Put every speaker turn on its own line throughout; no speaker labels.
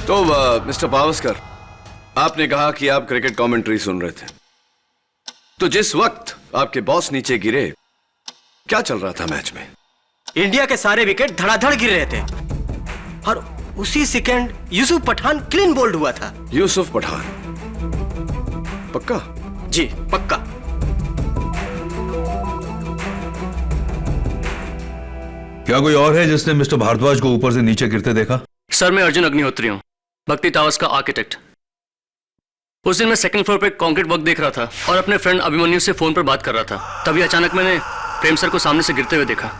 तो मिस्टर पावस्कर, आपने कहा कि आप क्रिकेट कमेंट्री सुन रहे थे, तो जिस वक्त आपके बॉस नीचे गिरे, क्या चल रहा था मैच में?
इंडिया के सारे विकेट धड़ाधड़ गिर रहे थे और उसी second Yusuf Pathan clean bowled हुआ था।
यूसुफ पठान? पक्का?
जी पक्का।
क्या कोई और है जिसने मिस्टर भारद्वाज को ऊपर से नीचे गिरते देखा?
सर, मैं अर्जुन अग्निहोत्री हूँ, भक्ति टावर्स का आर्किटेक्ट। उस दिन मैं सेकंड फ्लोर पे कंक्रीट वर्क देख रहा था और अपने फ्रेंड अभिमन्यु से फोन पर बात कर रहा था। तभी अचानक मैंने प्रेम सर को सामने से गिरते हुए देखा।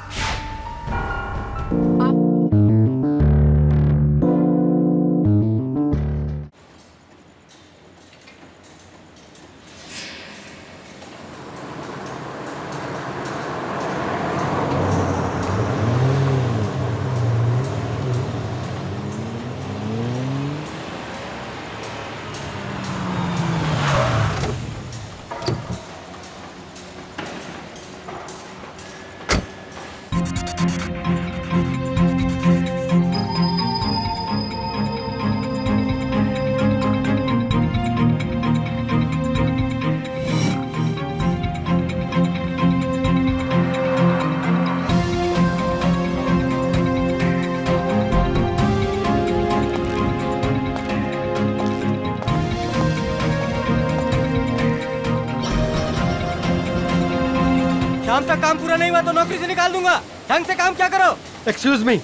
शाम तक काम पूरा नहीं हुआ तो नौकरी से निकाल दूंगा। ढंग से काम क्या करो।
एक्सक्यूज मी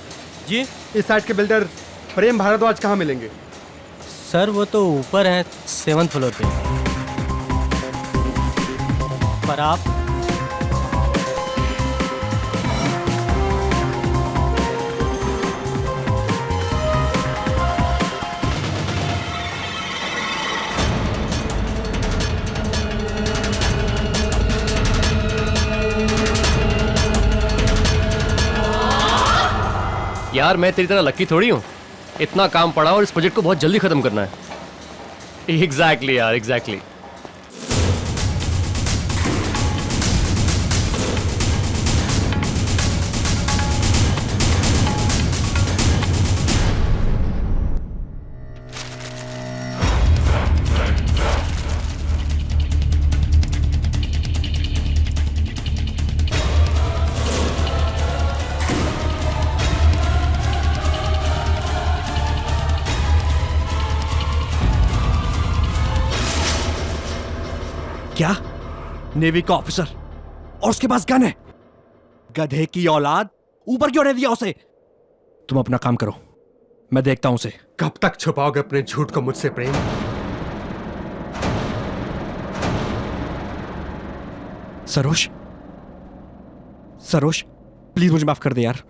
जी
इस साइड के बिल्डर प्रेम भारद्वाज कहाँ मिलेंगे?
सर वो तो ऊपर है 7th फ्लोर पे। पर आप
यार, मैं तेरी तरह लकी थोड़ी हूँ। इतना काम पड़ा और इस प्रोजेक्ट को बहुत जल्दी खत्म करना है। एग्जैक्टली यार, एग्जैक्टली।
क्या? नेवी का ऑफिसर और उसके पास गन है? गधे की औलाद, ऊपर क्यों नहीं दिया उसे? तुम अपना काम करो, मैं देखता हूं उसे।
कब तक छुपाओगे अपने झूठ को मुझसे प्रेम?
सरोज, सरोज प्लीज मुझे माफ कर दे यार।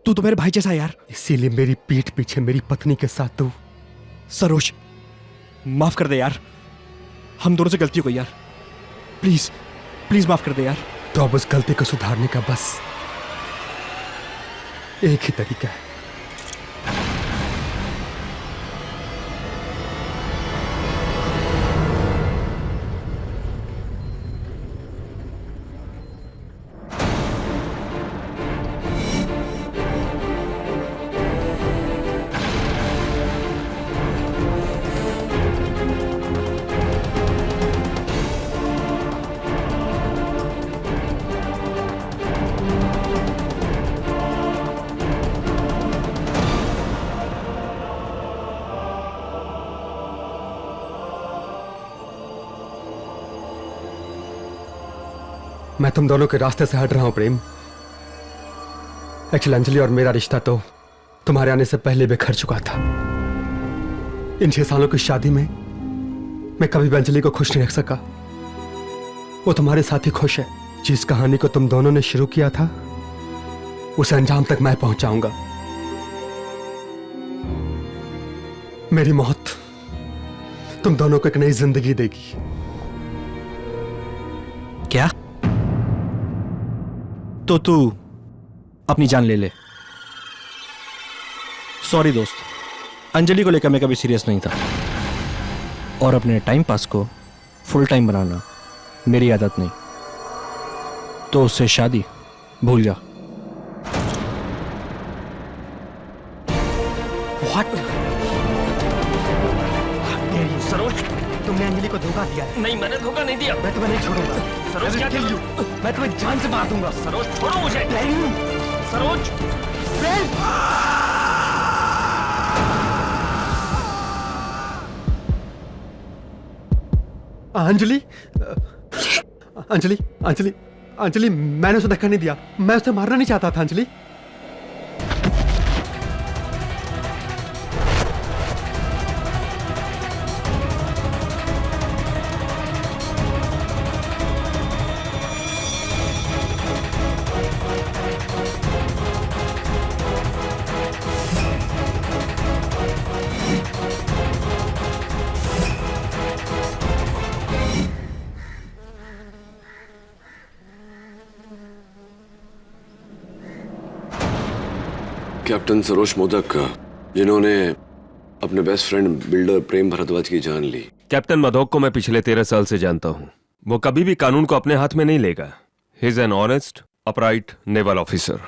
तू तो मेरे भाई जैसा है यार।
इसीलिए मेरी पीठ पीछे मेरी पत्नी के साथ तू।
सरोज माफ कर दे यार, हम दोनों से गलती हो गई यार। प्लीज प्लीज माफ कर दे यार।
तो अब उस गलती को सुधारने का बस एक ही तरीका है। मैं तुम दोनों के रास्ते से हट रहा हूं प्रेम। एक्चुअली अंजलि और मेरा रिश्ता तो तुम्हारे आने से पहले बिखर चुका था। इन 6 सालों की शादी में मैं कभी भी अंजलि को खुश नहीं रख सका। वो तुम्हारे साथ ही खुश है। जिस कहानी को तुम दोनों ने शुरू किया था उसे अंजाम तक मैं पहुंचाऊंगा। मेरी मौत तुम दोनों को एक नई जिंदगी देगी।
क्या? तो तू अपनी जान ले ले। सॉरी दोस्त, अंजलि को लेकर मैं कभी सीरियस नहीं था और अपने टाइम पास को फुल टाइम बनाना मेरी आदत नहीं। तो उससे शादी भूल जा।
What? सरोज, तुमने अंजलि को धोखा दिया है।
नहीं, मैंने धोखा नहीं दिया।
मैं तुम्हें नहीं छोड़ूंगा।
सरोज, क्या कर रही हो?
मैं तुम्हें जान से मार दूंगा।
सरोज, छोड़ो मुझे।
नहीं।
सरोज,
अंजलि, अंजलि, अंजलि, अंजलि, मैंने उसे धक्का नहीं दिया। मैं उसे मारना नहीं चाहता था अंजलि।
कैप्टन सरोज मोदक, जिन्होंने अपने बेस्ट फ्रेंड बिल्डर प्रेम भारद्वाज की जान ली।
कैप्टन मधोक को मैं पिछले 13 साल से जानता हूं। वो कभी भी कानून को अपने हाथ में नहीं लेगा। He is an honest, upright naval officer.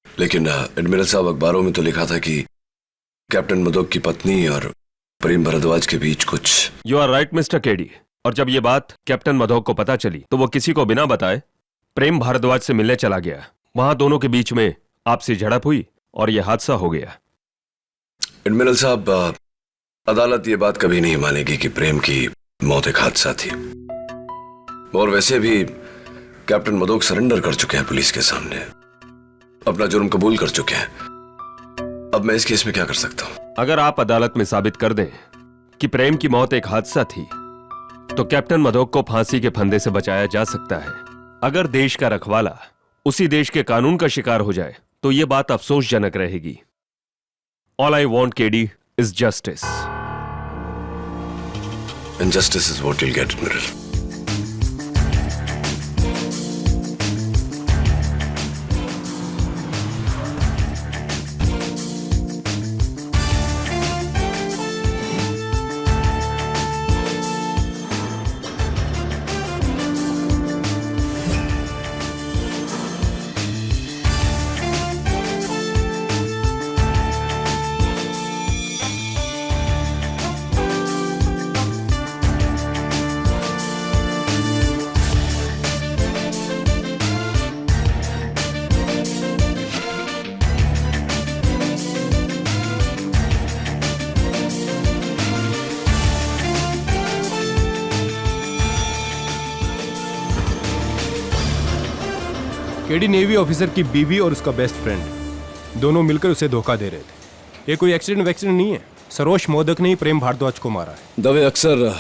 लेकिन एडमिरल साहब, अखबारों में तो लिखा था कि कैप्टन मधोक की पत्नी और प्रेम भारद्वाज के बीच कुछ।
You are right Mr KD. और जब ये बात कैप्टन मधोक को पता चली तो वो किसी को बिना बताए प्रेम भारद्वाज से मिलने चला गया। वहां दोनों के बीच में आपसी झड़प हुई और यह हादसा हो गया।
एडमिरल साहब, अदालत ये बात कभी नहीं मानेगी कि प्रेम की मौत एक हादसा थी। और वैसे भी कैप्टन मधोक सरेंडर कर चुके हैं पुलिस के सामने, अपना जुर्म कबूल कर चुके हैं। अब मैं इस केस में क्या कर सकता हूं?
अगर आप अदालत में साबित कर दें कि प्रेम की मौत एक हादसा थी तो कैप्टन मधोक को फांसी के फंदे से बचाया जा सकता है। अगर देश का रखवाला उसी देश के कानून का शिकार हो जाए तो यह बात अफसोसजनक रहेगी। All I want KD is justice.
And justice is what you'll get, Admiral.
KD navy officer की बीवी और उसका बेस्ट फ्रेंड दोनों मिलकर उसे धोखा दे रहे थे। ये कोई एक्सीडेंट नहीं है। सरोज मोदक ने ही प्रेम भारद्वाज को मारा है।
दवे अक्सर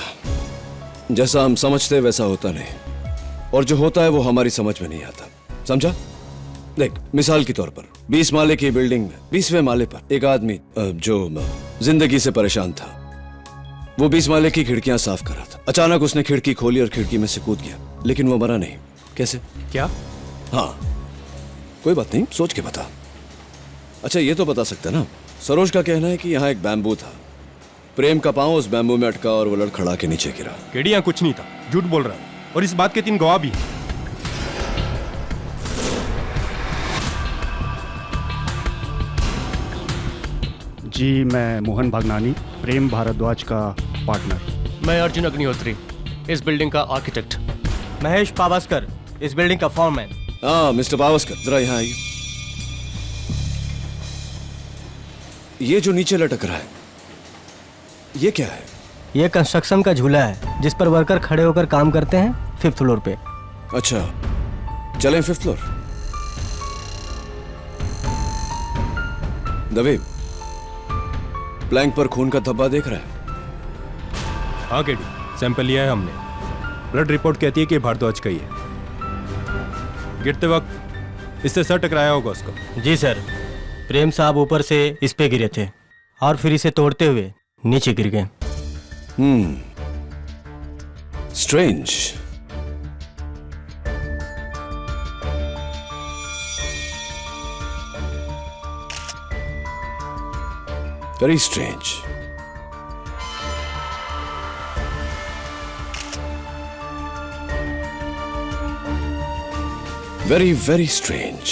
जैसा हम समझते वैसा होता नहीं, और जो होता है वो हमारी समझ में नहीं आता। समझा? देख, मिसाल के तौर पर 20 माले की बिल्डिंग में 20वें माले पर एक आदमी जो जिंदगी से परेशान था, वो 20 माले की खिड़कियां साफ कर रहा था। अचानक उसने खिड़की खोली और खिड़की में से कूद गया, लेकिन वो मरा नहीं। कैसे?
क्या?
हाँ, कोई बात नहीं, सोच के बता। अच्छा, ये तो बता सकता ना, सरोज का कहना है कि यहाँ एक बैम्बू था, प्रेम का पांव उस बैम्बू में अटका और वो लड़खड़ा के नीचे गिरा।
केडी यहाँ कुछ नहीं था, झूठ बोल रहा है, और इस बात के 3 गवाह भी हैं।
जी, मैं मोहन भागनानी, प्रेम भारद्वाज का पार्टनर।
मैं अर्जुन अग्निहोत्री, इस बिल्डिंग का आर्किटेक्ट।
महेश पावस्कर, इस बिल्डिंग का फॉरमैन।
हाँ मिस्टर पावस्कर, जरा यहाँ आइए। ये जो नीचे लटक रहा है, ये क्या है?
ये कंस्ट्रक्शन का झूला है जिस पर वर्कर खड़े होकर काम करते हैं 5th फ्लोर पे।
अच्छा, चलें 5th फ्लोर। दवे, प्लैंक पर खून का धब्बा देख रहा है?
हाँ केडी, सैंपल लिया है हमने। ब्लड रिपोर्ट कहती है कि भारद्वाज का ही है। गिरते वक्त इससे सर टकराया होगा उसको।
जी सर, प्रेम साहब ऊपर से इस पे गिरे थे और फिर इसे तोड़ते हुए नीचे गिर गए।
Strange. Very strange. Very, very strange.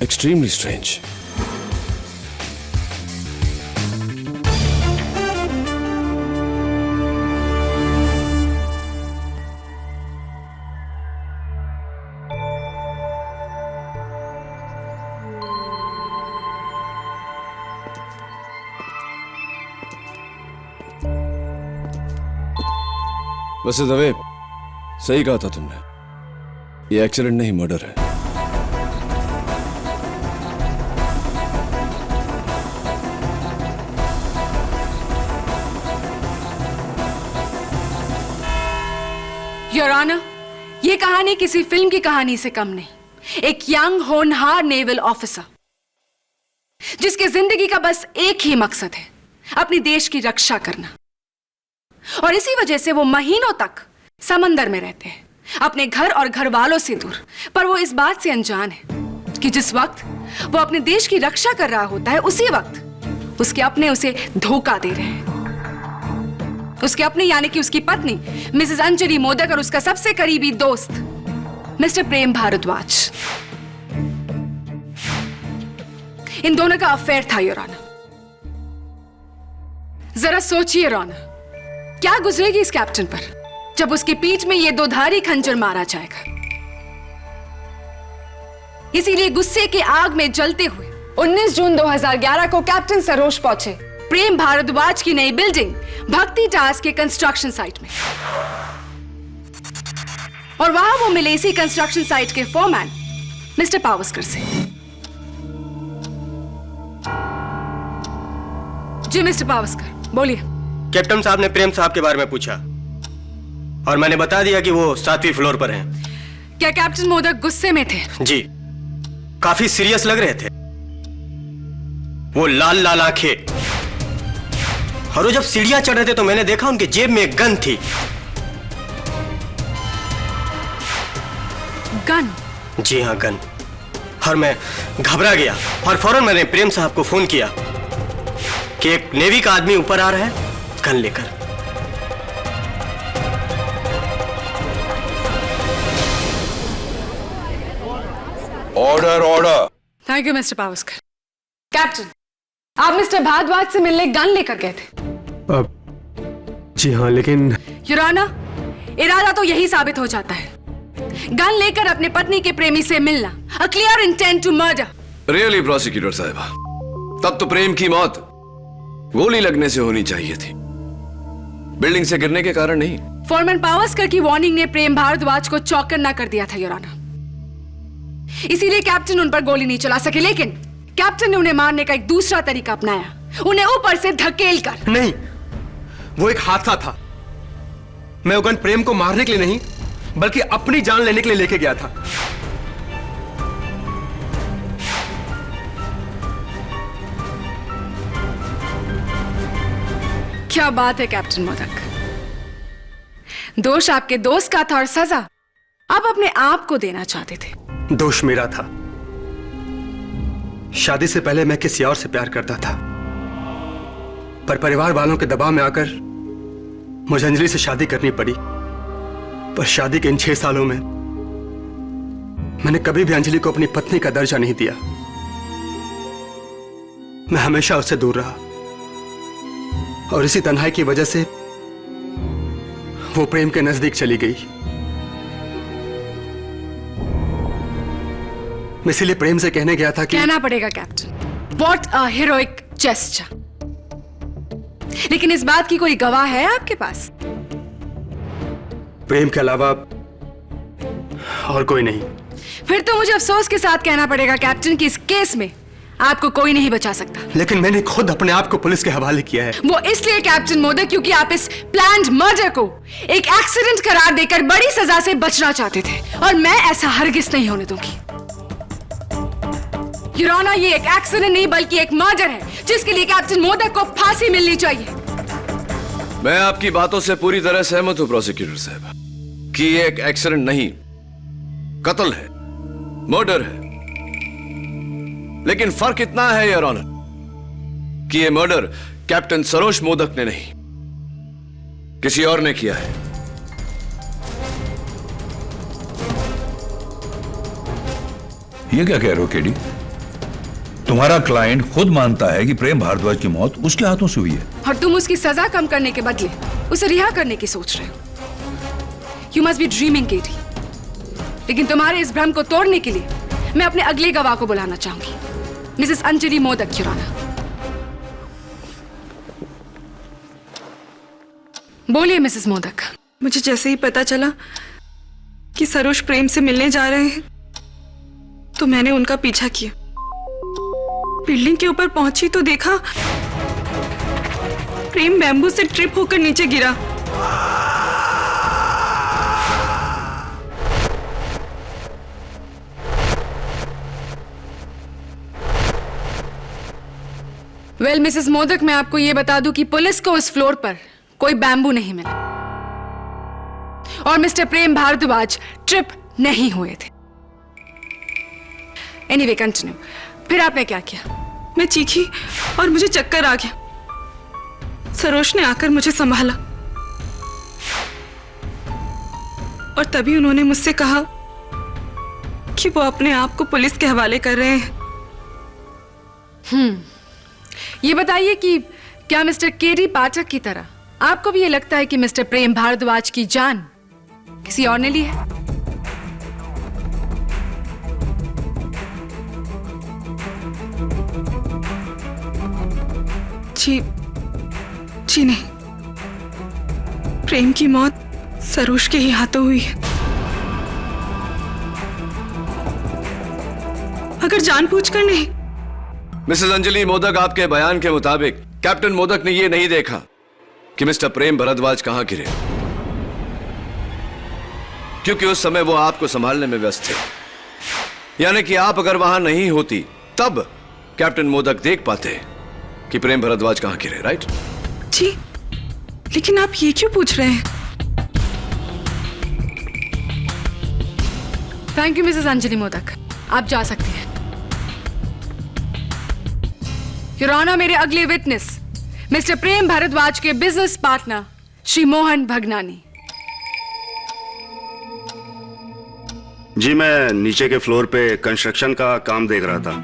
Extremely strange. वैसे दवे सही कहा था तुमने, ये एक्सीडेंट नहीं मर्डर है।
योर ऑनर, ये कहानी किसी फिल्म की कहानी से कम नहीं। एक यंग होनहार नेवल ऑफिसर जिसकी जिंदगी का बस एक ही मकसद है, अपनी देश की रक्षा करना। और इसी वजह से वो महीनों तक समंदर में रहते हैं, अपने घर और घर वालों से दूर। पर वो इस बात से अनजान है कि जिस वक्त वो अपने देश की रक्षा कर रहा होता है, उसी वक्त उसके अपने उसे धोखा दे रहे हैं। उसके अपने यानी कि उसकी पत्नी मिसेस अंजलि मोदक और उसका सबसे करीबी दोस्त मिस्टर प्रेम भारद्वाज। इन दोनों का अफेयर था योर ऑनर। जरा सोचिए योर ऑनर, क्या गुजरेगी इस कैप्टन पर जब उसकी पीठ में ये दोधारी खंजर मारा जाएगा। इसीलिए गुस्से की आग में जलते हुए 19 जून 2011 को कैप्टन सरोज पहुंचे प्रेम भारद्वाज की नई बिल्डिंग भक्ति टावर्स के कंस्ट्रक्शन साइट में। और वहां वो मिले इसी कंस्ट्रक्शन साइट के फोरमैन मिस्टर पावस्कर से। जी मिस्टर पावस्कर, बोलिए।
कैप्टन साहब ने प्रेम साहब के बारे में पूछा और मैंने बता दिया कि वो 7वीं फ्लोर पर हैं।
क्या कैप्टन मोदक गुस्से में थे?
जी, काफी सीरियस लग रहे थे। वो लाल लाल आंखें, और वो जब सीढ़ियां चढ़ रहे थे तो मैंने देखा उनके जेब में एक गन थी।
गन?
जी हाँ, गन। और मैं घबरा गया और फौरन मैंने प्रेम साहब को फोन किया कि एक नेवी का आदमी ऊपर आ रहा है गन लेकर।
Order order.
Thank you mister Pawaskar. Captain, आप मिस्टर भारद्वाज से मिलने गन लेकर गए थे?
जी हाँ, लेकिन
योर ऑनर, इरादा तो यही साबित हो जाता है। गन लेकर अपने पत्नी के प्रेमी से मिलना, a clear intent to murder.
Really prosecutor साहिबा, तब तो प्रेम की मौत गोली लगने से होनी चाहिए थी, बिल्डिंग से गिरने के कारण नहीं।
फोरमैन पावस्कर की वार्निंग ने प्रेम भारद्वाज को चौकन्ना कर दिया था योर ऑनर। इसीलिए कैप्टन उन पर गोली नहीं चला सके, लेकिन कैप्टन ने उन्हें मारने का एक दूसरा तरीका अपनाया, उन्हें ऊपर से धकेल कर।
नहीं, वो एक हादसा था। मैं वो गन प्रेम को मारने के लिए नहीं बल्कि अपनी जान लेने के लिए लेके गया था।
क्या बात है कैप्टन मोदक, दोष आपके दोस्त का था और सजा आप अपने आप को देना चाहते थे।
दोष मेरा था। शादी से पहले मैं किसी और से प्यार करता था, पर परिवार वालों के दबाव में आकर मुझे अंजलि से शादी करनी पड़ी। पर शादी के इन 6 सालों में मैंने कभी भी अंजलि को अपनी पत्नी का दर्जा नहीं दिया। मैं हमेशा उससे दूर रहा और इसी तन्हाई की वजह से वो प्रेम के नजदीक चली गई। मैं इसीलिए प्रेम से कहने गया था कि
कहना पड़ेगा captain, what a heroic gesture. लेकिन इस बात की कोई गवाह है आपके पास?
प्रेम के अलावा और कोई नहीं।
फिर तो मुझे अफसोस के साथ कहना पड़ेगा कैप्टन कि इस केस में आपको कोई नहीं बचा सकता।
लेकिन मैंने खुद अपने आप को पुलिस के हवाले किया है।
वो इसलिए कैप्टन मोदक क्योंकि आप इस प्लान्ड मर्डर को एक एक्सीडेंट करार देकर बड़ी सजा से बचना चाहते थे, और मैं ऐसा हरगिज नहीं होने दूंगी। योर ऑनर, ये एक एक्सीडेंट नहीं बल्कि एक मर्डर है जिसके लिए कैप्टन मोदक को फांसी मिलनी चाहिए।
मैं आपकी बातों से पूरी तरह सहमत हूं प्रोसिक्यूटर साहब कि ये एक एक्सीडेंट नहीं, कत्ल है, मर्डर है। लेकिन फर्क इतना है योर ऑनर कि ये मर्डर कैप्टन सरोज मोदक ने नहीं, किसी और ने किया है।
ये क्या कह रहे हो केडी? तुम्हारा क्लाइंट खुद मानता है कि प्रेम भारद्वाज की मौत उसके हाथों से हुई है।
और तुम उसकी सजा कम करने के बदले उसे रिहा करने की सोच रहे हो। यू मस्ट बी ड्रीमिंग केटी। लेकिन तुम्हारे इस भ्रम को तोड़ने के लिए मैं अपने अगले गवाह को बुलाना चाहूंगी, Mrs Anjali Modak, your honour. बोलिए मिसेस मोदक।
मुझे जैसे ही पता चला कि सरोज प्रेम से मिलने जा रहे हैं तो मैंने उनका पीछा किया। बिल्डिंग के ऊपर पहुंची तो देखा प्रेम बैम्बू से ट्रिप होकर नीचे गिरा।
वेल मिसेस मोदक, मैं आपको यह बता दूं कि पुलिस को उस फ्लोर पर कोई बैम्बू नहीं मिला और मिस्टर प्रेम भारद्वाज ट्रिप नहीं हुए थे। Anyway continue. फिर आपने क्या किया?
मैं चीखी और मुझे चक्कर आ गया। सरोज ने आकर मुझे संभाला और तभी उन्होंने मुझसे कहा कि वो अपने आप को पुलिस के हवाले कर रहे हैं।
ये बताइए कि क्या मिस्टर केडी पाठक की तरह आपको भी ये लगता है कि मिस्टर प्रेम भारद्वाज की जान किसी और ने ली है?
जी नहीं, प्रेम की मौत सरोज के ही हाथों हुई है। अगर जानबूझकर नहीं।
मिसेस अंजलि मोदक, आपके बयान के मुताबिक कैप्टन मोदक ने यह नहीं देखा कि मिस्टर प्रेम भारद्वाज कहां गिरे, क्योंकि उस समय वो आपको संभालने में व्यस्त थे। यानी कि आप अगर वहां नहीं होती तब कैप्टन मोदक देख पाते कि प्रेम भारद्वाज कहां गिरे, राइट?
जी, लेकिन आप ये क्यों पूछ रहे हैं?
Thank you Mrs Anjali modak, आप जा सकते हैं। योर ऑनर, मेरे अगले विटनेस मिस्टर प्रेम भारद्वाज के बिजनेस पार्टनर श्री मोहन भगनानी।
जी, मैं नीचे के फ्लोर पे कंस्ट्रक्शन का काम देख रहा था।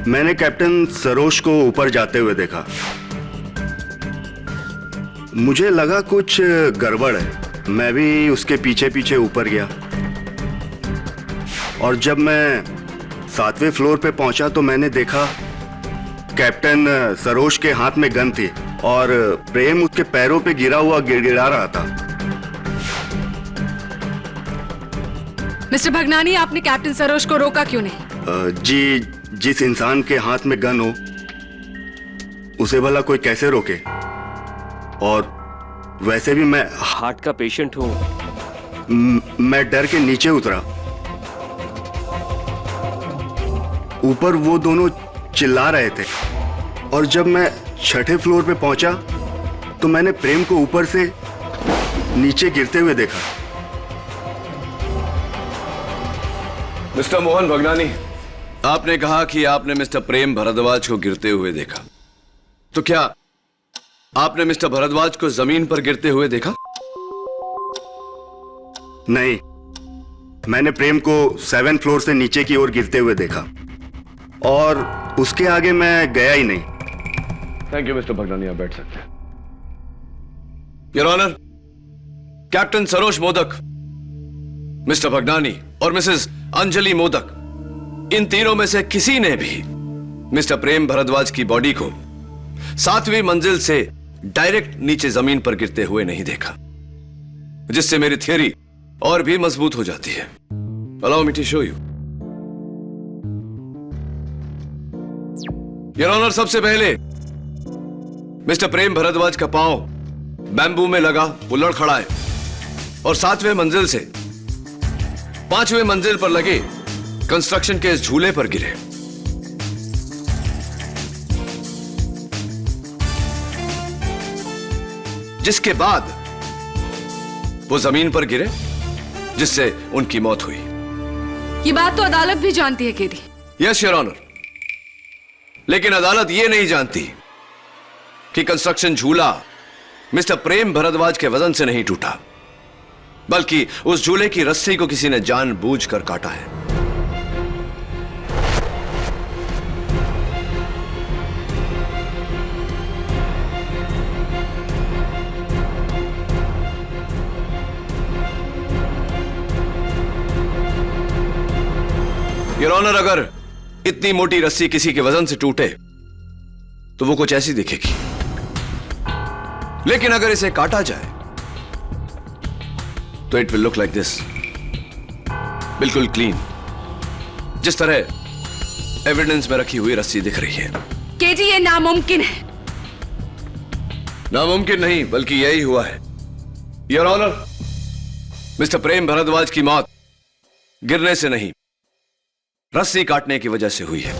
मैंने कैप्टन सरोज को ऊपर जाते हुए देखा। मुझे लगा कुछ गड़बड़ है। मैं भी उसके पीछे पीछे ऊपर गया और जब मैं 7वें फ्लोर पे पहुंचा तो मैंने देखा कैप्टन सरोज के हाथ में गन थी और प्रेम उसके पैरों पे गिरा हुआ गिड़गिड़ा रहा था।
मिस्टर भगनानी, आपने कैप्टन सरोज को रोका क्यों नहीं?
जी, जिस इंसान के हाथ में गन हो उसे भला कोई कैसे रोके? और वैसे भी मैं
हार्ट का पेशेंट हूं।
मैं डर के नीचे उतरा। ऊपर वो दोनों चिल्ला रहे थे और जब मैं 6ठे फ्लोर पे पहुंचा तो मैंने प्रेम को ऊपर से नीचे गिरते हुए देखा।
मिस्टर मोहन भगनानी, आपने कहा कि आपने मिस्टर प्रेम भारद्वाज को गिरते हुए देखा, तो क्या आपने मिस्टर भारद्वाज को जमीन पर गिरते हुए देखा?
नहीं, मैंने प्रेम को 7 फ्लोर से नीचे की ओर गिरते हुए देखा और उसके आगे मैं गया ही नहीं।
थैंक यू मिस्टर भगनानी, आप बैठ सकते हैं। Your honour, captain Saroj Modak, Mr Bhagnani और मिसेस अंजलि मोदक, इन तीनों में से किसी ने भी मिस्टर प्रेम भारद्वाज की बॉडी को 7वीं मंजिल से डायरेक्ट नीचे जमीन पर गिरते हुए नहीं देखा, जिससे मेरी थियरी और भी मजबूत हो जाती है। Allow me to show you. Your honour, सबसे पहले मिस्टर प्रेम भारद्वाज का पांव बैम्बू में लगा, वो लड़ खड़ा है और 7वें मंजिल से 5वें मंजिल पर लगे कंस्ट्रक्शन के इस झूले पर गिरे। जिसके बाद वो जमीन पर गिरे, जिससे उनकी मौत हुई।
ये बात तो अदालत भी जानती है केडी।
यस योर ऑनर, लेकिन अदालत ये नहीं जानती कि कंस्ट्रक्शन झूला मिस्टर प्रेम भारद्वाज के वजन से नहीं टूटा, बल्कि उस झूले की रस्सी को किसी ने जानबूझकर काटा है। योर ऑनर, अगर इतनी मोटी रस्सी किसी के वजन से टूटे तो वो कुछ ऐसी दिखेगी, लेकिन अगर इसे काटा जाए तो it will look like this, बिल्कुल क्लीन, जिस तरह एविडेंस में रखी हुई रस्सी दिख रही है।
केजी, ये नामुमकिन है।
नामुमकिन नहीं, बल्कि यही हुआ है। योर ऑनर, मिस्टर प्रेम भारद्वाज की मौत गिरने से नहीं, रस्सी काटने की वजह से हुई है।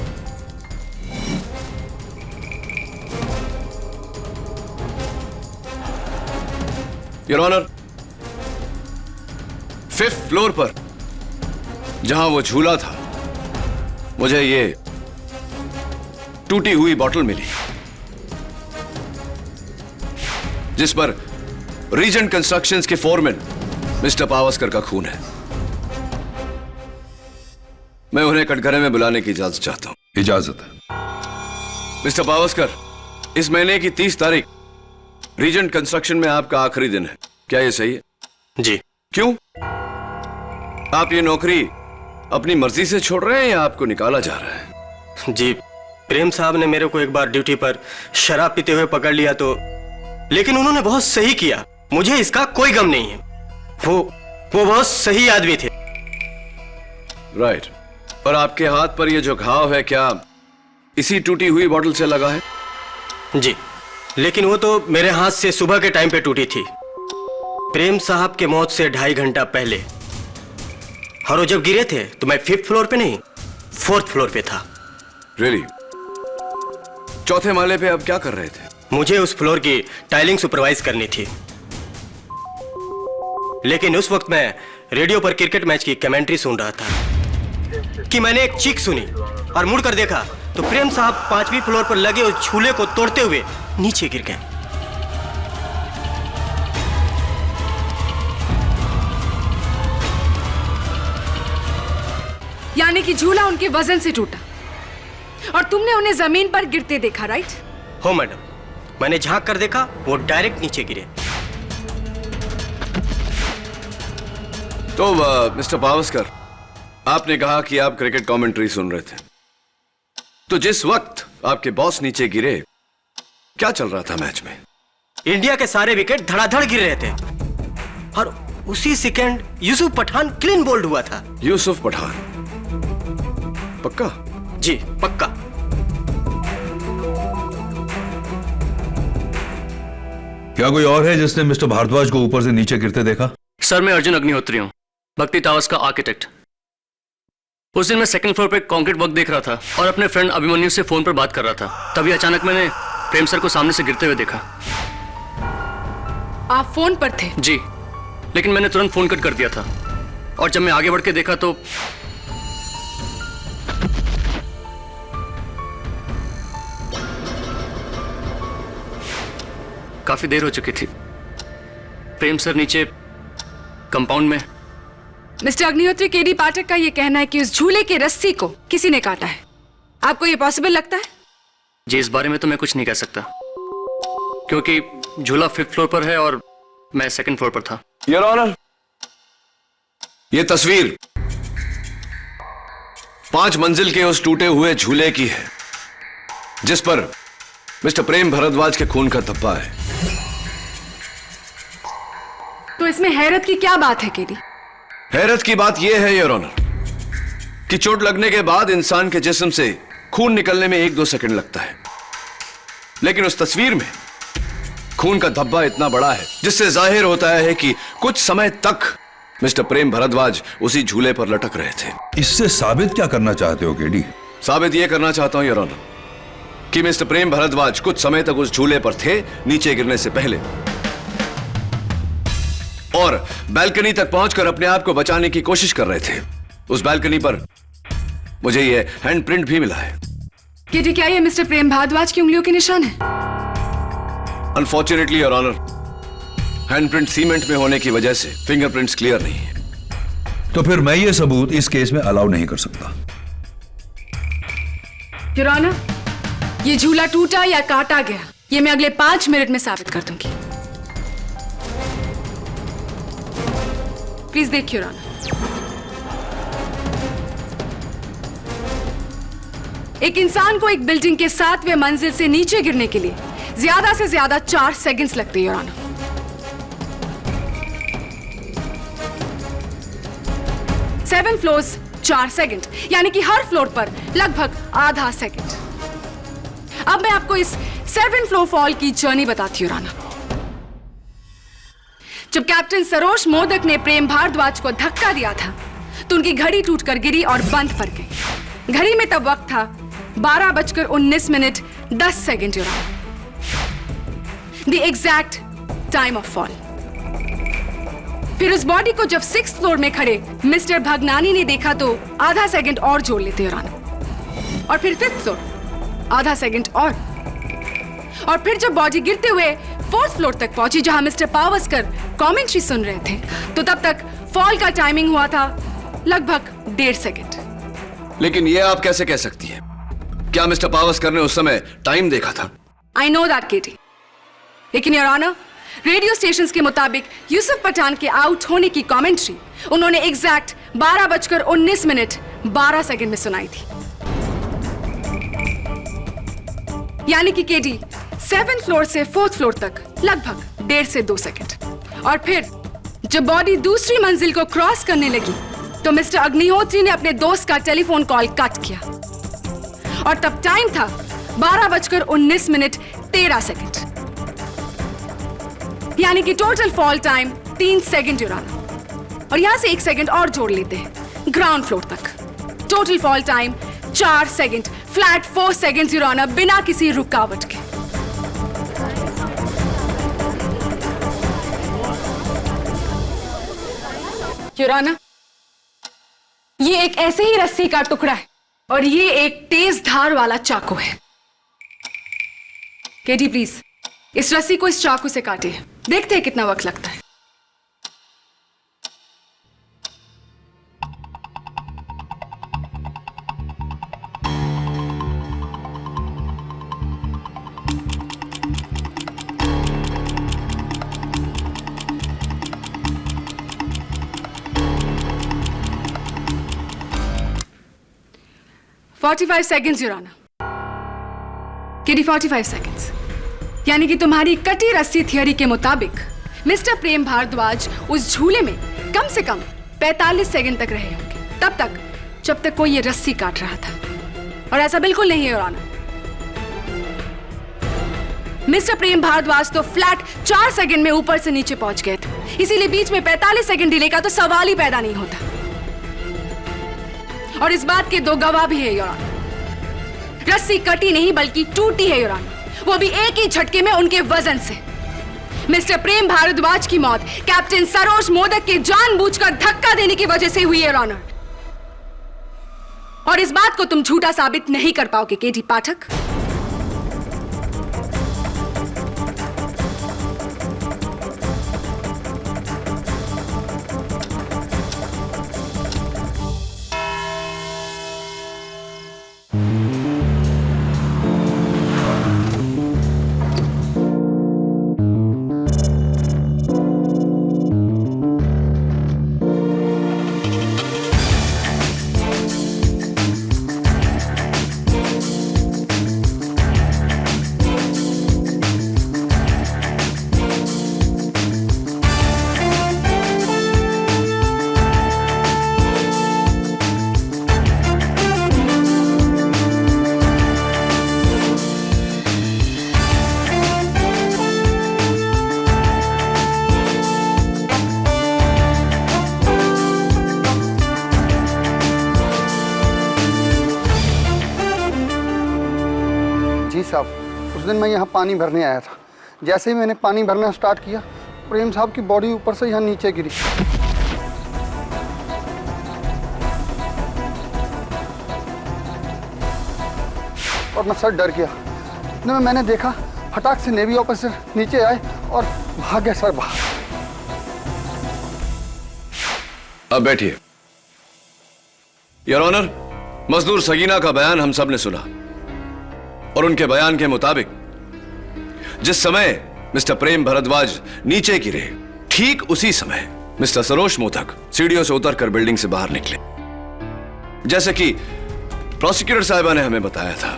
योर ऑनर, 5th फ्लोर पर जहां वो झूला था, मुझे ये टूटी हुई बोतल मिली जिस पर रीजेंट कंस्ट्रक्शंस के फोरमैन मिस्टर पावस्कर का खून है। मैं उन्हें कटघरे में बुलाने की इजाजत चाहता हूं।
इजाजत है।
मिस्टर पावस्कर, इस महीने की 30 तारीख रीजेंट कंस्ट्रक्शन में आपका आखिरी दिन है, क्या यह सही है?
जी।
क्यों? आप ये नौकरी अपनी मर्जी से छोड़ रहे हैं या आपको निकाला जा रहा है?
जी, प्रेम साहब ने मेरे को एक बार ड्यूटी पर शराब पीते हुए पकड़ लिया तो, लेकिन उन्होंने बहुत सही किया, मुझे इसका कोई गम नहीं है। वो बहुत सही आदमी थे।
राइट। और आपके हाथ पर ये जो घाव है, क्या इसी टूटी हुई बोतल से लगा है?
जी, लेकिन वो तो मेरे हाथ से सुबह के टाइम पे टूटी थी, प्रेम साहब के मौत से 2.5 घंटा पहले। और वो जब गिरे थे तो मैं 5th फ्लोर पे नहीं, 4th फ्लोर पे था।
रियली? चौथे माले पे आप क्या कर रहे थे?
मुझे उस फ्लोर की टाइलिंग सुपरवाइज करनी थी, लेकिन उस वक्त मैं रेडियो पर क्रिकेट मैच की कमेंट्री सुन रहा था कि मैंने एक चीख सुनी और मुड़कर देखा तो प्रेम साहब 5वीं फ्लोर पर लगे उस झूले को तोड़ते हुए नीचे गिर गए।
यानी कि झूला उनके वजन से टूटा और तुमने उन्हें जमीन पर गिरते देखा, राइट?
हो मैडम, मैंने झांक कर देखा, वो डायरेक्ट नीचे गिरे।
तो मिस्टर पावस्कर, आपने कहा कि आप क्रिकेट कमेंट्री सुन रहे थे, तो जिस वक्त आपके बॉस नीचे गिरे, क्या चल रहा था मैच में?
इंडिया के सारे विकेट धड़ाधड़ गिर रहे थे और उसी second Yusuf Pathan clean bowled हुआ था।
यूसुफ पठान? पक्का?
जी पक्का।
क्या कोई और है जिसने मिस्टर भारद्वाज को ऊपर से नीचे गिरते देखा?
सर, मैं अर्जुन अग्निहोत्री हूँ, भक्ति टावर्स का आर्किटेक्ट। उस दिन मैं 2nd फ्लोर पे कंक्रीट वर्क देख रहा था और अपने फ्रेंड अभिमन्यु से फोन पर बात कर रहा था। तभी अचानक मैंने प्रेम सर को सामने से गिरते हुए देखा।
आप फोन पर थे?
जी, लेकिन मैंने तुरंत फोन कट कर दिया था और जब मैं आगे बढ़ के देखा तो काफी देर हो चुकी थी। प्रेम सर नीचे कंपाउंड में।
मिस्टर अग्निहोत्री, केडी पाठक का यह कहना है कि उस झूले की रस्सी को किसी ने काटा है। आपको यह पॉसिबल लगता है?
जी, इस बारे में तो मैं कुछ नहीं कह सकता क्योंकि झूला 5th फ्लोर पर है और मैं 2nd फ्लोर पर था।
योर ऑनर, यह तस्वीर 5 मंजिल के उस टूटे हुए झूले की है जिस पर मिस्टर प्रेम भारद्वाज के खून का धब्बा है।
तो इसमें हैरत की क्या बात है केडी?
हैरत की बात यह है योर ऑनर कि चोट लगने के बाद इंसान के जिस्म से खून निकलने में 1-2 सेकंड लगता है, लेकिन उस तस्वीर में खून का धब्बा इतना बड़ा है जिससे जाहिर होता है कि कुछ समय तक मिस्टर प्रेम भारद्वाज उसी झूले पर लटक रहे थे।
इससे साबित क्या करना चाहते हो केडी?
साबित यह करना चाहता हूं योर ऑनर कि मिस्टर प्रेम भारद्वाज कुछ समय तक उस झूले पर थे नीचे गिरने से पहले, और बैल्कनी तक पहुंचकर अपने आप को बचाने की कोशिश कर रहे थे। उस बैल्कनी पर मुझे यह हैंडप्रिंट भी मिला है।
केडी, क्या यह मिस्टर प्रेम भारद्वाज की उंगलियों के निशान है?
Unfortunately your honour, handprint cement में होने की वजह से फिंगरप्रिंट्स क्लियर नहीं है।
तो फिर मैं ये सबूत इस केस में अलाउ नहीं कर सकता।
योर ऑनर, ये झूला टूटा या काटा गया, ये मैं अगले 5 मिनट में साबित कर दूंगी। प्लीज देखिए योर ऑनर। एक इंसान को एक बिल्डिंग के 7वें मंजिल से नीचे गिरने के लिए ज्यादा से ज्यादा 4 सेकंड्स लगते हैं, योर ऑनर। 7 फ्लोर्स 4 सेकंड, यानी कि हर फ्लोर पर लगभग आधा सेकंड। अब मैं आपको इस 7 फ्लोर फॉल की जर्नी बताती हूँ, राणा। जब कैप्टन सरोज मोदक ने प्रेम भारद्वाज को धक्का दिया था तो उनकी घड़ी टूटकर गिरी और बंद पड़ गई। घड़ी में तब वक्त था 12:19 your honour, the exact time of fall. फिर उस बॉडी को जब 6th फ्लोर में खड़े मिस्टर भगनानी ने देखा तो आधा सेकंड और जोड़ लेते योर ऑनर, और फिर 5th फ्लोर आधा सेकंड और फिर जब बॉडी गिरते हुए 4th फ्लोर तक पहुंची जहां मिस्टर पावस्कर कमेंट्री सुन रहे थे, तो तब तक फॉल का टाइमिंग हुआ था लगभग 1.5 सेकंड।
लेकिन ये आप कैसे कह सकती हैं? क्या मिस्टर पावस्कर ने उस समय टाइम देखा था?
आई नो दैट केटी, लेकिन योर ऑनर रेडियो स्टेशंस के मुताबिक यूसुफ पठान के आउट होने की कमेंट्री उन्होंने एग्जैक्ट 12:19 में सुनाई थी। यानी कि केटी 7th फ्लोर से 4th फ्लोर तक लगभग 1.5 से 2 सेकंड। और फिर जब बॉडी दूसरी मंजिल को क्रॉस करने लगी तो मिस्टर अग्निहोत्री ने अपने दोस्त का टेलीफोन कॉल कट किया और तब टाइम था 12:19 यानी कि total fall time 3 second your honour. और यहां से 1 सेकंड और जोड़ लेते हैं ग्राउंड फ्लोर तक, total fall time 4 second, flat 4 second your honour, बिना किसी रुकावट के। योर ऑनर, ये एक ऐसे ही रस्सी का टुकड़ा है और ये एक तेज धार वाला चाकू है। केटी प्लीज इस रस्सी को इस चाकू से काटे, देखते हैं कितना वक्त लगता है। "45 seconds, Your Honor." KD 45 seconds, यानी कि तुम्हारी कटी रस्सी थियरी के मुताबिक मिस्टर प्रेम भारद्वाज उस झूले में कम से कम 45 सेकंड तक रहे होंगे, तब तक जब तक कोई ये रस्सी काट रहा था। और ऐसा बिल्कुल नहीं है योर ऑनर। मिस्टर प्रेम भारद्वाज तो फ्लैट 4 सेकंड में ऊपर से नीचे पहुंच गए थे, इसीलिए बीच में 45 सेकंड डिले का तो सवाल ही पैदा नहीं होता। और इस बात के 2 गवाह भी है योर ऑनर। रस्सी कटी नहीं बल्कि टूटी है योर ऑनर, वो भी एक ही झटके में उनके वजन से। मिस्टर प्रेम भारद्वाज की मौत कैप्टन सरोज मोदक के जानबूझकर धक्का देने की वजह से हुई है योर ऑनर। और इस बात को तुम झूठा साबित नहीं कर पाओगे केटी पाठक।
साहब, उस दिन मैं यहाँ पानी भरने आया था। जैसे ही मैंने पानी भरना स्टार्ट किया, प्रेम साहब की बॉडी ऊपर से यहाँ नीचे गिरी। और मैं सर डर गया। इतने में मैंने देखा फटाक से नेवी ऑफिसर नीचे आए और भाग गए सर बाहर।
अब बैठिए। योर ऑनर, मजदूर सगीना का बयान हम सब ने सुना और उनके बयान के मुताबिक जिस समय मिस्टर प्रेम भारद्वाज नीचे गिरे, ठीक उसी समय मिस्टर सरोज मोदक सीढ़ियों से उतरकर बिल्डिंग से बाहर निकले। जैसे कि प्रोसिक्यूटर साहिबा ने हमें बताया था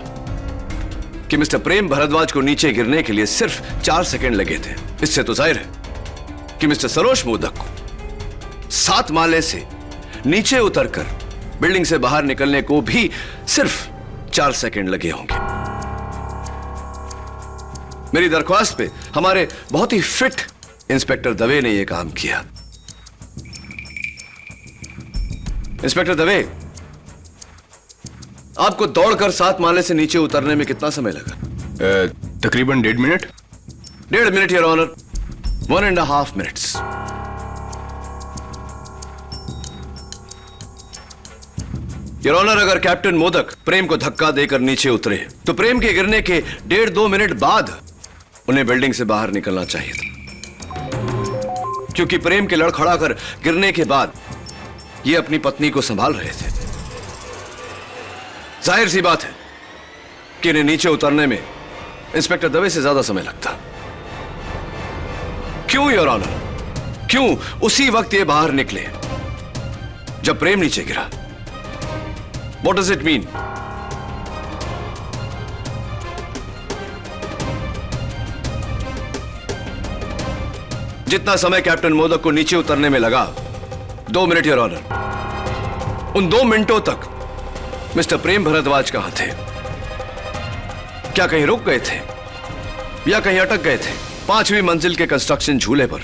कि मिस्टर प्रेम भारद्वाज को नीचे गिरने के लिए सिर्फ 4 सेकंड लगे थे। इससे तो जाहिर है कि मिस्टर सरोज मोदक को 7 माले से नीचे उतरकर बिल्डिंग से बाहर निकलने को भी सिर्फ 4 सेकंड लगे होंगे। मेरी दरख्वास्त पे हमारे बहुत ही फिट इंस्पेक्टर दवे ने यह काम किया। इंस्पेक्टर दवे, आपको दौड़कर 7 माले से नीचे उतरने में कितना समय लगा?
तकरीबन 1.5 minute.
1.5 minute your honour, 1.5 minutes. Your honour, अगर कैप्टन मोदक प्रेम को धक्का देकर नीचे उतरे तो प्रेम के गिरने के 1.5-2 मिनट बाद उन्हें बिल्डिंग से बाहर निकलना चाहिए था, क्योंकि प्रेम के लड़खड़ा कर गिरने के बाद ये अपनी पत्नी को संभाल रहे थे। जाहिर सी बात है कि इन्हें नीचे उतरने में इंस्पेक्टर दवे से ज्यादा समय लगता। क्यों योर ऑनर, क्यों उसी वक्त ये बाहर निकले जब प्रेम नीचे गिरा? What does it mean? जितना समय कैप्टन मोदक को नीचे उतरने में लगा, 2 मिनट योर ऑनर, उन 2 मिनटों तक मिस्टर प्रेम भारद्वाज कहां थे? क्या कहीं रुक गए थे या कहीं अटक गए थे 5वीं मंजिल के कंस्ट्रक्शन झूले पर?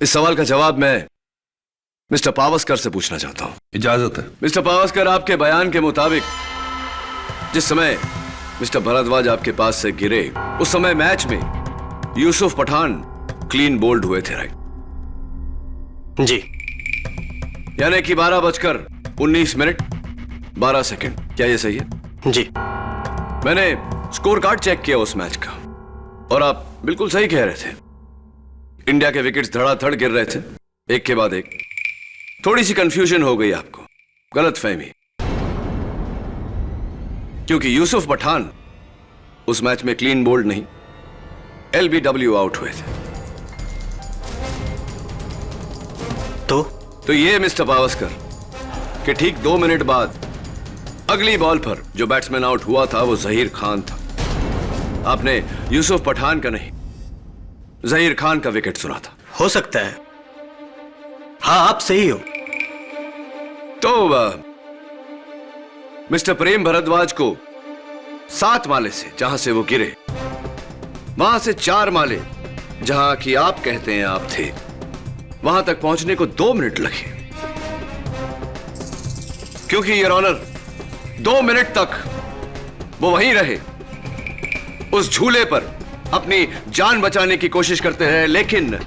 इस सवाल का जवाब मैं मिस्टर पावस्कर से पूछना चाहता हूं।
इजाजत है।
मिस्टर पावस्कर, आपके बयान के मुताबिक जिस समय मिस्टर भारद्वाज आपके पास से गिरे उस समय मैच में यूसुफ पठान क्लीन बोल्ड हुए थे, राइट?
जी।
यानी कि 12:19 12 सेकंड, क्या यह सही है?
जी।
मैंने स्कोर कार्ड चेक किया उस मैच का और आप बिल्कुल सही कह रहे थे। इंडिया के विकेट्स धड़ाधड़ गिर रहे थे, एक के बाद एक। थोड़ी सी कंफ्यूजन हो गई आपको, गलतफहमी, क्योंकि यूसुफ पठान उस मैच में क्लीन बोल्ड नहीं, LBW आउट हुए थे। तो ये मिस्टर पावस्कर कि ठीक 2 मिनट बाद अगली बॉल पर जो बैट्समैन आउट हुआ था वो जहीर खान था। आपने यूसुफ पठान का नहीं, जहीर खान का विकेट सुना था।
हो सकता है, हाँ आप सही हो।
तो मिस्टर प्रेम भारद्वाज को 7 माले से जहां से वो गिरे, वहां से 4 माले जहां कि आप कहते हैं आप थे, वहां तक पहुंचने को 2 मिनट लगे, क्योंकि योर ऑनर 2 मिनट तक वो वहीं रहे, उस झूले पर अपनी जान बचाने की कोशिश करते रहे, लेकिन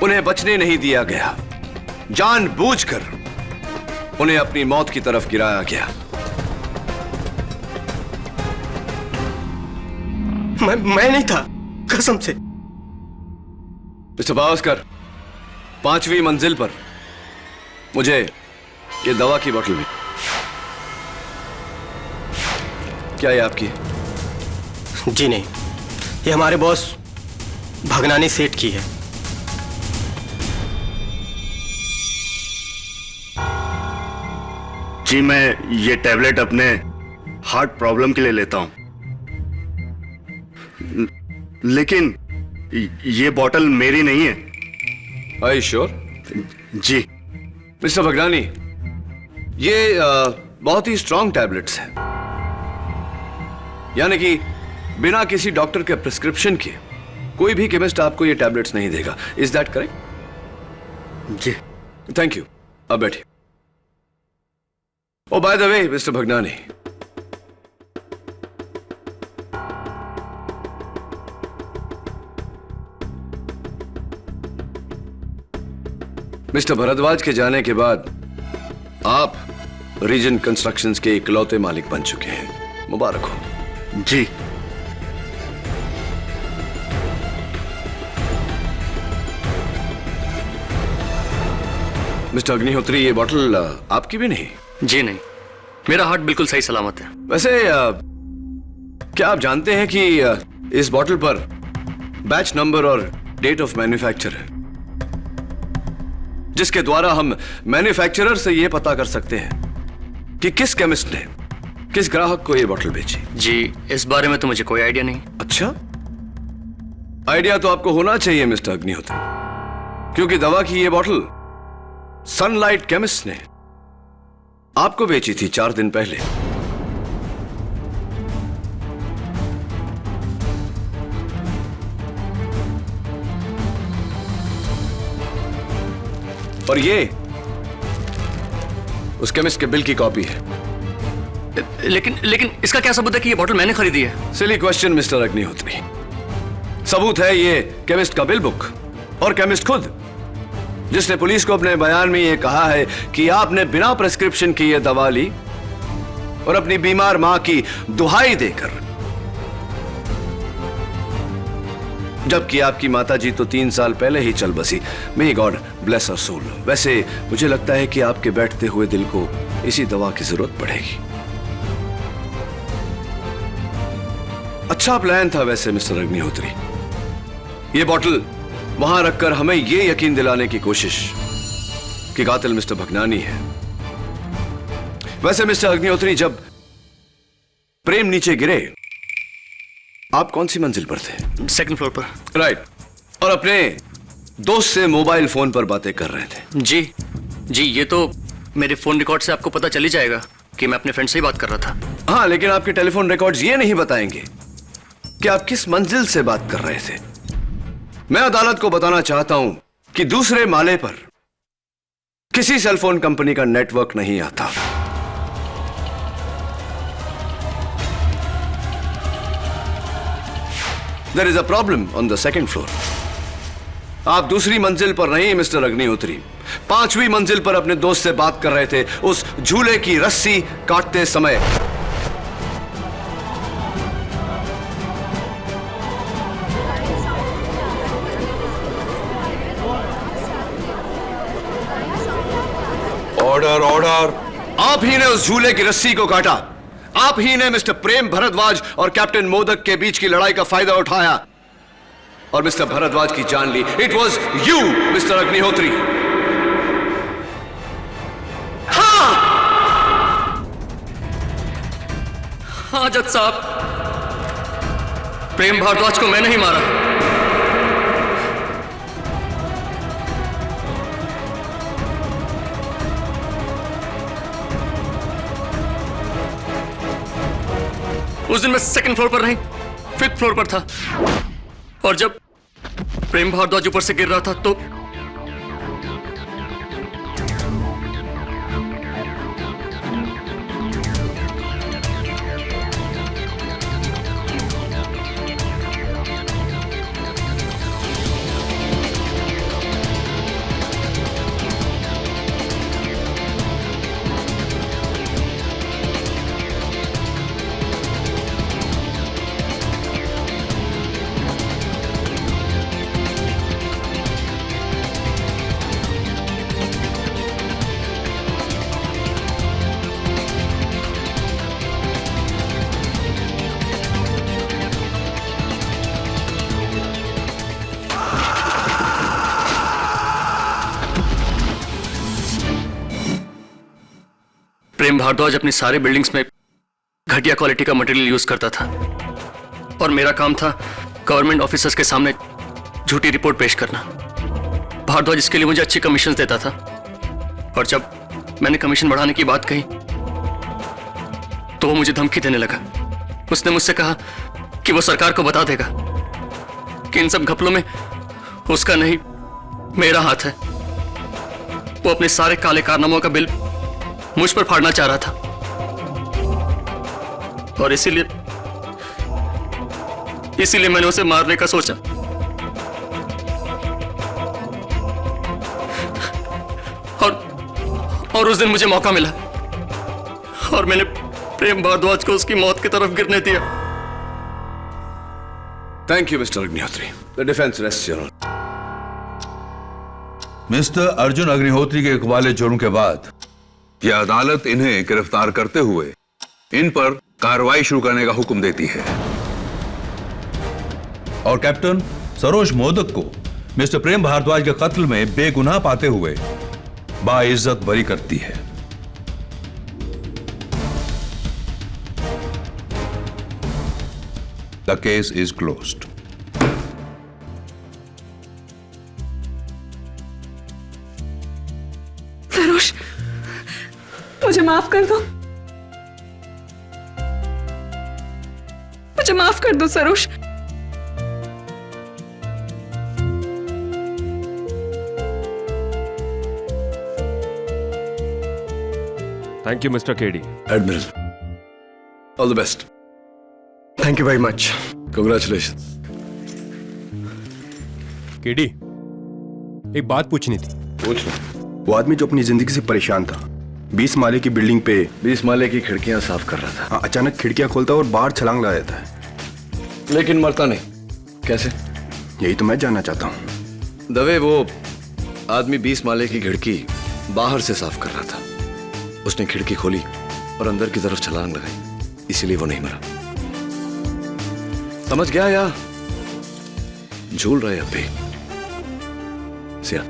उन्हें बचने नहीं दिया गया। जानबूझकर उन्हें अपनी मौत की तरफ गिराया गया।
मैं नहीं था, कसम से।
मिस्टर पावस्कर, 5वीं मंजिल पर मुझे ये दवा की बोतल मिली। क्या ये आपकी?
जी नहीं, ये हमारे बॉस भगनानी सेठ की है।
जी, मैं ये टैबलेट अपने हार्ट प्रॉब्लम के लिए लेता हूं, लेकिन ये बोतल मेरी नहीं है।
Are you sure?
जी।
मिस्टर भगनानी, ये बहुत ही स्ट्रॉन्ग टैबलेट्स हैं, यानी कि बिना किसी डॉक्टर के प्रिस्क्रिप्शन के कोई भी केमिस्ट आपको ये टैबलेट्स नहीं देगा। Is that correct?
जी।
थैंक यू, अब बैठिए। Oh by the way mister Bhagnani, mister Bhardwaj के जाने के बाद आप रीजन कंस्ट्रक्शंस के इकलौते मालिक बन चुके हैं। मुबारक हो।
जी।
मिस्टर अग्निहोत्री, ये बॉटल आपकी भी नहीं?
जी नहीं, मेरा हार्ट बिल्कुल सही सलामत है।
वैसे क्या आप जानते हैं कि इस बॉटल पर बैच नंबर और डेट ऑफ मैन्युफैक्चर है, जिसके द्वारा हम मैन्युफैक्चरर से यह पता कर सकते हैं कि किस केमिस्ट ने किस ग्राहक को ये बोतल बेची?
जी इस बारे में तो मुझे कोई आइडिया नहीं।
अच्छा, आइडिया तो आपको होना चाहिए मिस्टर अग्निहोत्री, क्योंकि दवा की ये बोतल सनलाइट केमिस्ट ने आपको बेची थी 4 दिन पहले। और ये उस केमिस्ट के बिल की कॉपी है।
लेकिन इसका क्या सबूत है कि ये बोतल मैंने खरीदी है?
Silly question mister Agnihotri. सबूत है ये केमिस्ट का बिल बुक और केमिस्ट खुद, जिसने पुलिस को अपने बयान में ये कहा है कि आपने बिना प्रेस्क्रिप्शन की ये दवा ली और अपनी बीमार मां की दुहाई देकर, जबकि आपकी माताजी तो 3 साल पहले ही चल बसी। मे गॉड ब्लेस हर सोल। वैसे मुझे लगता है कि आपके बैठते हुए दिल को इसी दवा की जरूरत पड़ेगी। अच्छा प्लान था वैसे मिस्टर अग्निहोत्री। ये बोतल वहां रखकर हमें यह यकीन दिलाने की कोशिश कि कातिल मिस्टर भगनानी है। वैसे मिस्टर अग्निहोत्री, जब प्रेम नीचे गिरे आप कौन सी मंजिल पर थे?
2nd फ्लोर पर।
राइट। और अपने दोस्त से मोबाइल फोन पर बातें कर रहे थे?
जी ये तो मेरे फोन रिकॉर्ड से आपको पता चल ही जाएगा कि मैं अपने फ्रेंड से ही बात कर रहा था।
हाँ, लेकिन आपके टेलीफोन रिकॉर्ड्स ये नहीं बताएंगे कि आप किस मंजिल से बात कर रहे थे। मैं अदालत को बताना चाहता हूं कि दूसरे माले पर किसी सेलफोन कंपनी का नेटवर्क नहीं आता। There is a problem on the 2nd floor. आप दूसरी मंजिल पर नहीं मिस्टर अग्निहोत्री, 5वीं मंजिल पर अपने दोस्त से बात कर रहे थे उस झूले की रस्सी काटते समय।
Order order.
आप ही ने उस झूले की रस्सी को काटा। आप ही ने मिस्टर प्रेम भारद्वाज और कैप्टन मोदक के बीच की लड़ाई का फायदा उठाया और मिस्टर भारद्वाज की जान ली। It was you mister Agnihotri.
हाँ जज साहब, प्रेम भारद्वाज को मैंने ही मारा। उस दिन मैं 2nd फ्लोर पर नहीं 5th फ्लोर पर था, और जब प्रेम भारद्वाज ऊपर से गिर रहा था तो प्रेम भारद्वाज अपनी सारे बिल्डिंग्स में घटिया क्वालिटी का मटेरियल यूज करता था, और मेरा काम था गवर्नमेंट ऑफिसर्स के सामने झूठी रिपोर्ट पेश करना। भारद्वाज इसके लिए मुझे अच्छी कमीशन देता था, और जब मैंने कमीशन बढ़ाने की बात कही तो वो मुझे धमकी देने लगा। उसने मुझसे कहा कि वो सरकार को बता देगा कि इन सब घपलों में उसका नहीं मेरा हाथ है। वो अपने सारे काले कारनामों का बिल मुझ पर फाड़ना चाह रहा था, और इसीलिए मैंने उसे मारने का सोचा। और उस दिन मुझे मौका मिला और मैंने प्रेम भारद्वाज को उसकी मौत की तरफ गिरने दिया।
Thank you mister Agnihotri. The defence rests your honour.
Mister Arjun Agnihotri के इकबाले जुर्म के बाद यह अदालत इन्हें गिरफ्तार करते हुए इन पर कार्रवाई शुरू करने का हुक्म देती है, और कैप्टन सरोज मोदक को मिस्टर प्रेम भारद्वाज के कत्ल में बेगुनाह पाते हुए बाइज्जत बरी करती है। The case is closed.
Saroj, मुझे माफ कर दो, मुझे माफ कर दो Saroj.
Thank you mister KD.
Admiral, all the best.
Thank you very much.
Congratulation.
KD, एक बात पूछनी थी।
पूछ लो।
वो आदमी जो अपनी जिंदगी से परेशान था, 20 माले की बिल्डिंग पे
20 माले की खिड़कियां साफ कर रहा था।
हाँ, अचानक खिड़कियां खोलता और बाहर छलांग लगा देता है,
लेकिन मरता नहीं। कैसे?
यही तो मैं जानना चाहता हूँ।
दवे, वो आदमी 20 माले की खिड़की बाहर से साफ कर रहा था। उसने खिड़की खोली और अंदर की तरफ छलांग लगाई, इसीलिए वो नहीं मरा। समझ गया या झूल रहे अब भी? सिया